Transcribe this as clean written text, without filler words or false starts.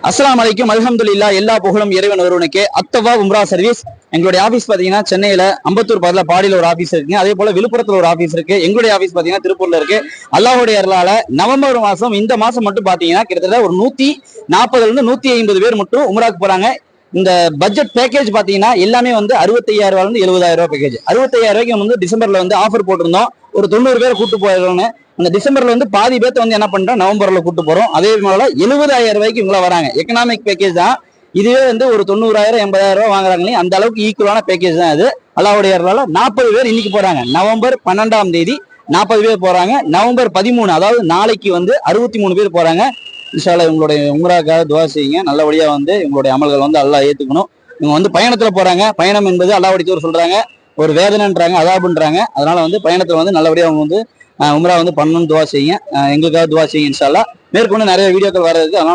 அஸ்ஸலாமு அலைக்கும் அல்ஹம்துலில்லாஹ். எல்லா புகழும் இறைவன் ஒருவனுக்கு. அத்தவா உம்ரா சர்வீஸ். எங்களுடைய ஆபீஸ் பாத்தீங்கன்னா சென்னையில அம்பத்தூர் பக்கத்துல பாடியில ஒரு ஆபீஸ் இருக்கு. அதே போல விழுப்புரத்துல ஒரு ஆபீஸ் இருக்கு. எங்களுடைய ஆபீஸ் பாத்தீங்கன்னா திருப்பூர்ல இருக்கு. அல்லாஹ்வுடைய அருளால நவம்பர் மாசம் இந்த மாசம் மட்டும் பாத்தீங்கன்னா கிட்டத்தட்ட ஒரு 140 இருந்து 150 பேர் மட்டும் உம்ராக்கு போறாங்க. இந்த பட்ஜெட் பேக்கேஜ் பாத்தீங்கன்னா எல்லாமே வந்து 65,000 ரூபாய் இருந்து 70,000 ரூபாய் பேக்கேஜ். 65,000 ரூபாய்க்கு வந்து டிசம்பர்ல வந்து ஆஃபர் போட்டிருந்தோம். ஒரு 90 பேர் கூட்டு போயிடுறோம்னு. அந்த டிசம்பர்ல வந்து பாதி பேர்த்த வந்து என்ன பண்றோம், நவம்பர்ல கூட்டு போறோம். அதே போல 70,000 ரூபாய்க்கு இவங்க வராங்க. எக்கனாமிக் பேக்கேஜ் தான். இதுவே வந்து ஒரு 90,000 80,000 ரூபாய் வாங்குறாங்களே அந்த அளவுக்கு ஈக்குவலான பேக்கேஜ் தான் இது. அல்லாஹ்வுடைய அருளால 40 பேர் இன்னைக்கு போறாங்க. நவம்பர் 12ஆம் தேதி 40 பேர் போறாங்க. நவம்பர் 13 அதாவது நாளைக்கு வந்து 63 பேர் போறாங்க. இன்ஷா அல்லாஹ் உங்களுடைய உம்ராக்காக துவா செய்யுங்க. நல்லபடியா வந்து உங்களுடைய அமல்கள் வந்து அல்லாஹ் ஏத்துக்கணும். இவங்க வந்து பயணத்துல போறாங்க. பயணம் என்பது அல்லாஹ்வுடைய தூதர் சொல்றாங்க ஒரு வேதனைன்றாங்க, அதாபுன்றாங்க. அதனால வந்து பயணத்துல வந்து நல்லபடியா அவங்க வந்து உம்ரா வந்து பண்ணணும்னு துவா செய்யுங்க. எங்களுக்காக துவா செய்யுங்க இன்ஷா அல்லாஹ். மேற்கொண்டு நிறைய வீடியோக்கள் வர்றதுக்கு